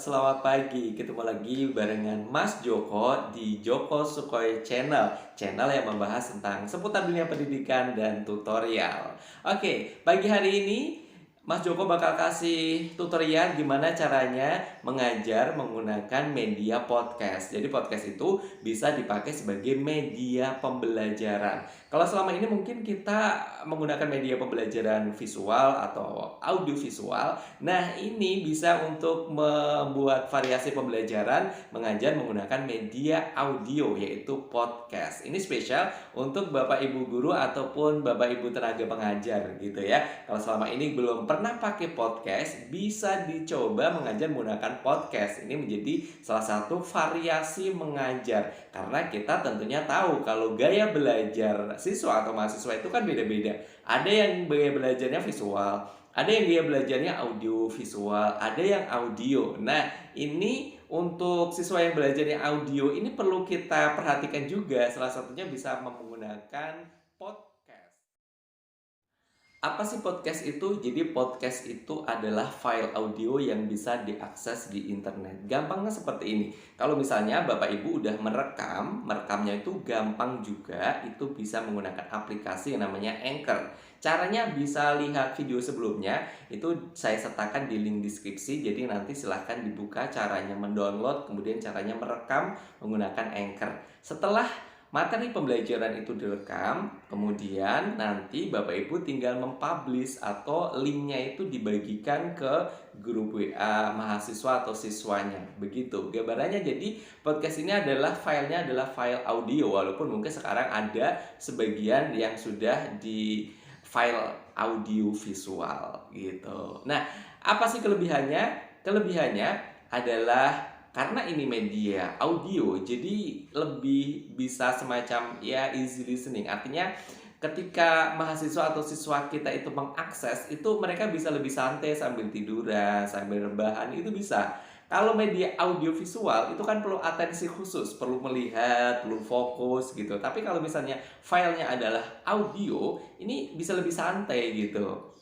selamat pagi. Ketemu lagi barengan Mas Joko di Joko Sukoy Channel. Channel yang membahas tentang seputar dunia pendidikan dan tutorial. Oke, pagi hari ini Mas Joko bakal kasih tutorial gimana caranya mengajar menggunakan media podcast. Jadi podcast itu bisa dipakai sebagai media pembelajaran. Kalau selama ini mungkin kita menggunakan media pembelajaran visual atau audio visual. Nah, ini bisa untuk membuat variasi pembelajaran mengajar menggunakan media audio yaitu podcast. Ini spesial untuk Bapak Ibu guru ataupun Bapak Ibu tenaga pengajar gitu ya. Kalau selama ini belum pernah pakai podcast, bisa dicoba mengajar menggunakan podcast. Ini menjadi salah satu variasi mengajar karena kita tentunya tahu kalau gaya belajar siswa atau mahasiswa itu kan beda-beda. Ada yang gaya belajarnya visual, ada yang gaya belajarnya audio visual, ada yang audio. Nah, ini untuk siswa yang belajarnya audio ini perlu kita perhatikan juga. Salah satunya bisa menggunakan podcast. Apa sih podcast itu? Jadi podcast itu adalah file audio yang bisa diakses di internet. Gampangnya seperti ini. Kalau misalnya Bapak Ibu udah merekamnya itu gampang juga, itu bisa menggunakan aplikasi yang namanya Anchor. Caranya bisa lihat video sebelumnya, itu saya sertakan di link deskripsi, jadi nanti silahkan dibuka caranya mendownload, kemudian caranya merekam menggunakan Anchor. Setelah materi pembelajaran itu direkam, kemudian nanti Bapak Ibu tinggal mempublish atau linknya itu dibagikan ke grup WA mahasiswa atau siswanya. Begitu gambarannya. Jadi podcast ini adalah filenya adalah file audio, walaupun mungkin sekarang ada sebagian yang sudah di file audio visual gitu. Nah, apa sih kelebihannya? Kelebihannya adalah karena ini media audio, jadi lebih bisa semacam ya easy listening. Artinya ketika mahasiswa atau siswa kita itu mengakses, itu mereka bisa lebih santai sambil tiduran, sambil rebahan, itu bisa. Kalau media audio visual itu kan perlu atensi khusus, perlu melihat, perlu fokus gitu. Tapi kalau misalnya filenya adalah audio, ini bisa lebih santai gitu.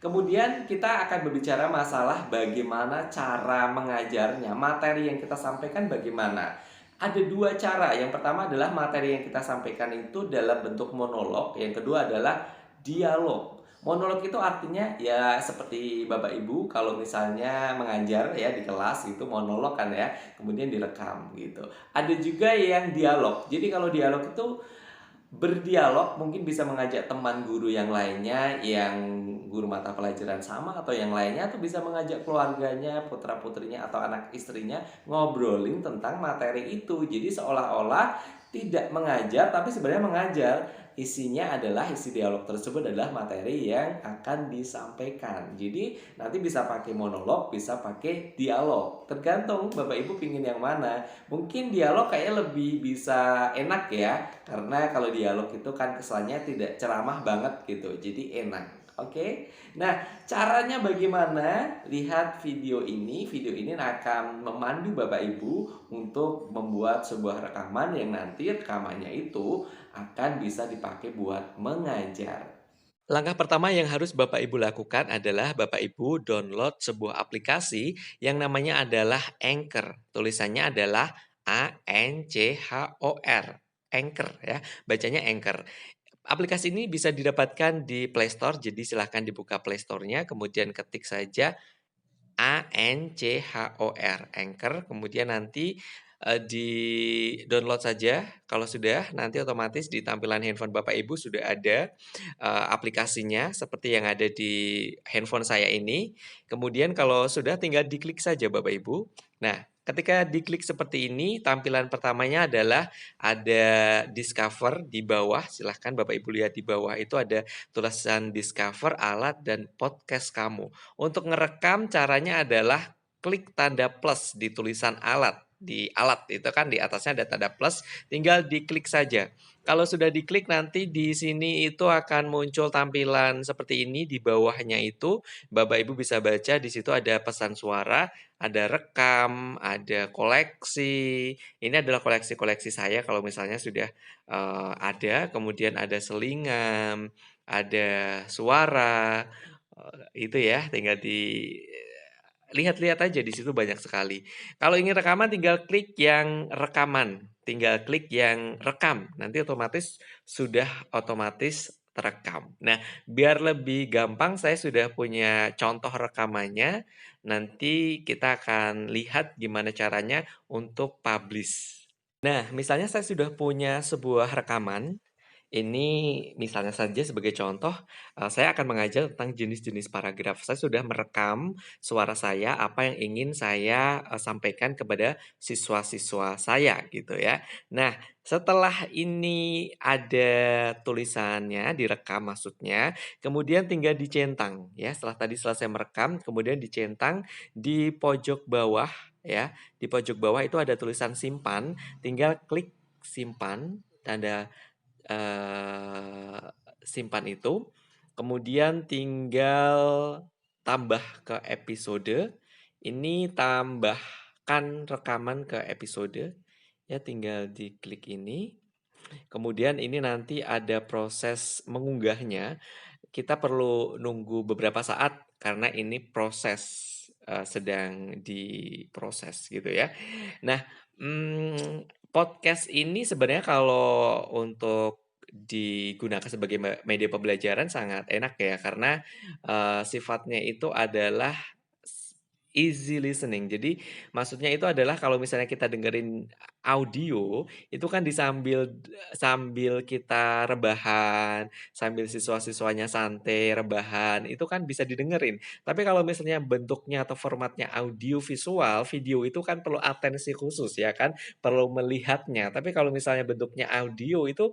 Kemudian kita akan berbicara masalah bagaimana cara mengajarnya, materi yang kita sampaikan bagaimana. Ada dua cara. Yang pertama adalah materi yang kita sampaikan itu dalam bentuk monolog. Yang kedua adalah dialog. Monolog itu artinya ya seperti Bapak Ibu kalau misalnya mengajar ya di kelas itu monolog kan ya, kemudian direkam gitu. Ada juga yang dialog. Jadi kalau dialog itu berdialog mungkin bisa mengajak teman guru yang lainnya yang guru mata pelajaran sama atau yang lainnya, atau bisa mengajak keluarganya, putra-putrinya atau anak istrinya ngobrolin tentang materi itu. Jadi seolah-olah tidak mengajar tapi sebenarnya mengajar. Isinya adalah isi dialog tersebut adalah materi yang akan disampaikan. Jadi nanti bisa pakai monolog, bisa pakai dialog. Tergantung Bapak Ibu pingin yang mana. Mungkin dialog kayaknya lebih bisa enak ya, karena kalau dialog itu kan kesannya tidak ceramah banget gitu, jadi enak. Oke. Nah, caranya bagaimana? Lihat video ini. Video ini akan memandu Bapak Ibu untuk membuat sebuah rekaman yang nanti rekamannya itu akan bisa dipakai buat mengajar. Langkah pertama yang harus Bapak Ibu lakukan adalah Bapak Ibu download sebuah aplikasi yang namanya adalah Anchor. Tulisannya adalah Anchor. Anchor ya, bacanya Anchor. Aplikasi ini bisa didapatkan di Play Store, jadi silahkan dibuka Play Store-nya, kemudian ketik saja Anchor, Anchor, kemudian nanti, di-download saja. Kalau sudah, nanti otomatis di tampilan handphone Bapak Ibu sudah ada, aplikasinya seperti yang ada di handphone saya ini. Kemudian kalau sudah tinggal diklik saja Bapak Ibu. Nah, ketika diklik seperti ini, tampilan pertamanya adalah ada discover di bawah, silahkan Bapak Ibu lihat di bawah itu ada tulisan discover alat dan podcast kamu. Untuk ngerekam caranya adalah klik tanda plus di tulisan alat. Di alat itu kan di atasnya ada tanda plus, tinggal diklik saja. Kalau sudah diklik nanti di sini itu akan muncul tampilan seperti ini di bawahnya itu. Bapak Ibu bisa baca di situ ada pesan suara, ada rekam, ada koleksi. Ini adalah koleksi-koleksi saya kalau misalnya sudah ada, kemudian ada selingan, ada suara, itu ya tinggal lihat-lihat aja di situ banyak sekali. Kalau ingin rekaman tinggal klik yang rekaman, tinggal klik yang rekam, nanti sudah otomatis terekam. Nah, biar lebih gampang saya sudah punya contoh rekamannya, nanti kita akan lihat gimana caranya untuk publish. Nah, misalnya saya sudah punya sebuah rekaman, ini misalnya saja sebagai contoh, saya akan mengajar tentang jenis-jenis paragraf. Saya sudah merekam suara saya, apa yang ingin saya sampaikan kepada siswa-siswa saya gitu ya. Nah, setelah ini ada tulisannya, direkam maksudnya, kemudian tinggal dicentang ya. Setelah tadi selesai merekam, kemudian dicentang di pojok bawah ya. Di pojok bawah itu ada tulisan simpan, tinggal klik simpan, tanda simpan itu, kemudian tinggal tambah ke episode, ini tambahkan rekaman ke episode, ya tinggal diklik ini, kemudian ini nanti ada proses mengunggahnya, kita perlu nunggu beberapa saat karena ini sedang diproses gitu ya. Nah, podcast ini sebenarnya kalau untuk digunakan sebagai media pembelajaran sangat enak ya, karena, sifatnya itu adalah easy listening. Jadi maksudnya itu adalah kalau misalnya kita dengerin audio, itu kan sambil kita rebahan, sambil siswa-siswanya santai, rebahan, itu kan bisa didengerin. Tapi kalau misalnya bentuknya atau formatnya audio visual, video itu kan perlu atensi khusus ya kan, perlu melihatnya. Tapi kalau misalnya bentuknya audio itu,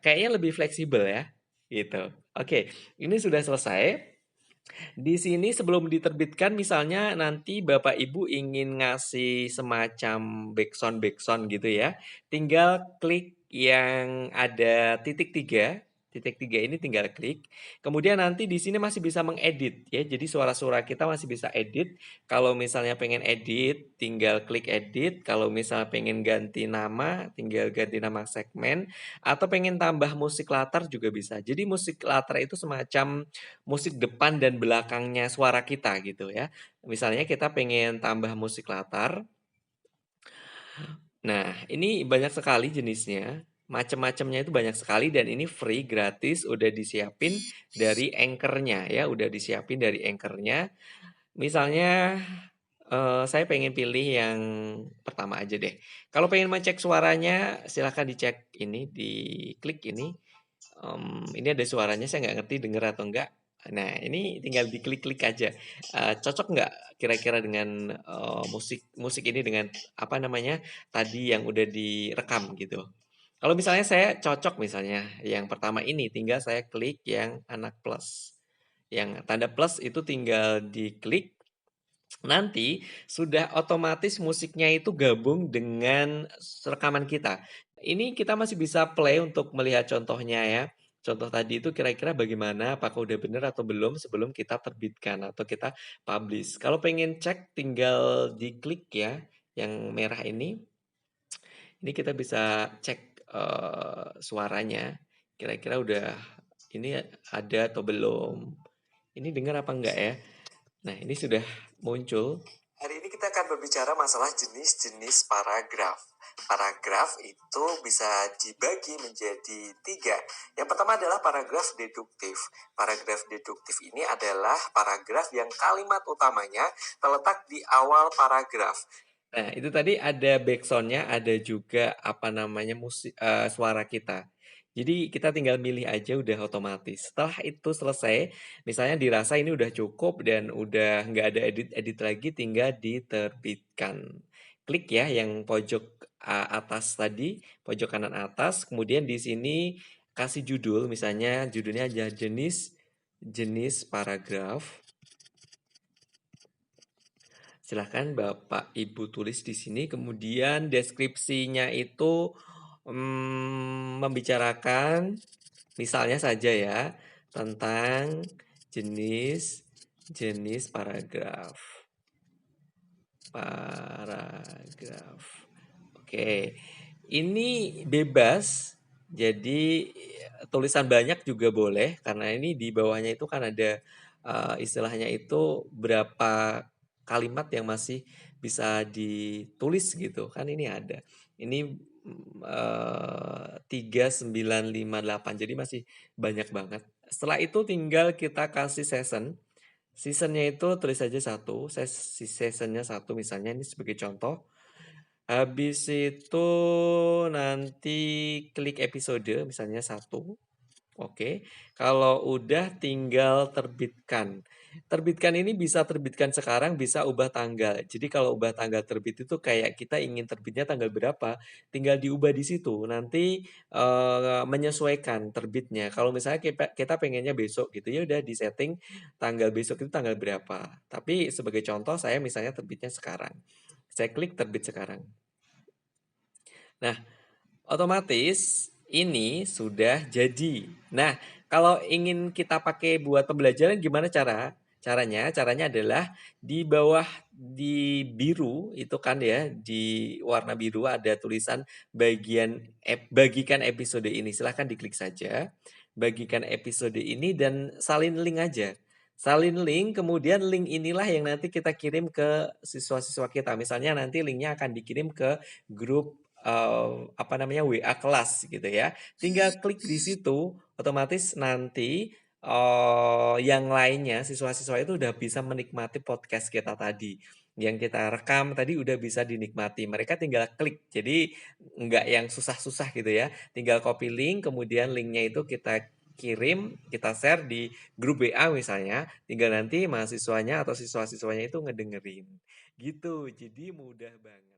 kayaknya lebih fleksibel ya, gitu. Oke, ini sudah selesai. Di sini sebelum diterbitkan misalnya nanti Bapak Ibu ingin ngasih semacam backsound gitu ya, tinggal klik yang ada titik tiga ini tinggal klik. Kemudian nanti di sini masih bisa mengedit ya. Jadi suara-suara kita masih bisa edit. Kalau misalnya pengen edit, tinggal klik edit. Kalau misalnya pengen ganti nama, tinggal ganti nama segmen. Atau pengen tambah musik latar juga bisa. Jadi musik latar itu semacam musik depan dan belakangnya suara kita gitu ya. Misalnya kita pengen tambah musik latar. Nah, ini banyak sekali jenisnya. Macam-macamnya itu banyak sekali dan ini free, gratis, udah disiapin dari anchor-nya ya, udah disiapin dari anchor-nya. Misalnya saya pengen pilih yang pertama aja deh. Kalau pengen ngecek suaranya silahkan dicek ini, diklik ini. Ini ada suaranya, saya nggak ngerti denger atau enggak. Nah, ini tinggal diklik-klik aja. Cocok nggak kira-kira dengan musik musik ini dengan apa namanya tadi yang udah direkam gitu. Kalau misalnya saya cocok misalnya yang pertama ini, tinggal saya klik yang anak plus. Yang tanda plus itu tinggal diklik. Nanti sudah otomatis musiknya itu gabung dengan rekaman kita. Ini kita masih bisa play untuk melihat contohnya ya. Contoh tadi itu kira-kira bagaimana, apakah udah benar atau belum sebelum kita terbitkan atau kita publish. Kalau pengen cek tinggal diklik ya, yang merah ini. Ini kita bisa cek suaranya. Kira-kira udah ini ada atau belum. Ini dengar apa enggak ya? Nah, ini sudah muncul. Hari ini kita akan berbicara masalah jenis-jenis paragraf. Paragraf itu bisa dibagi menjadi 3. Yang pertama adalah paragraf deduktif. Paragraf deduktif ini adalah paragraf yang kalimat utamanya terletak di awal paragraf. Nah, itu tadi ada backsound-nya, ada juga apa namanya suara kita. Jadi kita tinggal milih aja udah otomatis. Setelah itu selesai, misalnya dirasa ini udah cukup dan udah nggak ada edit-edit lagi, tinggal diterbitkan. Klik ya yang pojok atas tadi, pojok kanan atas. Kemudian di sini kasih judul, misalnya judulnya aja jenis paragraf. Silahkan Bapak Ibu tulis di sini. Kemudian deskripsinya itu membicarakan misalnya saja ya tentang jenis paragraf. Oke. Ini bebas. Jadi tulisan banyak juga boleh karena ini di bawahnya itu kan ada istilahnya itu berapa kalimat yang masih bisa ditulis gitu kan ini ada. Ini 3958 jadi masih banyak banget. Setelah itu tinggal kita kasih season. Seasonnya itu tulis aja satu, seasonnya satu misalnya ini sebagai contoh. Habis itu nanti klik episode misalnya satu. Oke, kalau udah tinggal terbitkan. Terbitkan ini bisa terbitkan sekarang, bisa ubah tanggal. Jadi kalau ubah tanggal terbit itu kayak kita ingin terbitnya tanggal berapa, tinggal diubah di situ. Nanti menyesuaikan terbitnya. Kalau misalnya kita pengennya besok gitu ya udah disetting tanggal besok itu tanggal berapa. Tapi sebagai contoh saya misalnya terbitnya sekarang. Saya klik terbit sekarang. Nah, otomatis ini sudah jadi. Nah, kalau ingin kita pakai buat pembelajaran gimana caranya? Caranya adalah di bawah di biru itu kan ya, di warna biru ada tulisan bagikan episode ini. Silahkan diklik saja. Bagikan episode ini dan salin link aja. Salin link, kemudian link inilah yang nanti kita kirim ke siswa-siswa kita. Misalnya nanti linknya akan dikirim ke grup apa namanya WA kelas gitu ya. Tinggal klik di situ, otomatis nanti yang lainnya siswa-siswa itu udah bisa menikmati podcast kita tadi. Yang kita rekam tadi udah bisa dinikmati. Mereka tinggal klik. Jadi nggak yang susah-susah gitu ya. Tinggal copy link, kemudian linknya itu kita kirim, kita share di grup WA misalnya. Tinggal nanti mahasiswanya atau siswa-siswanya itu ngedengerin. Gitu. Jadi mudah banget.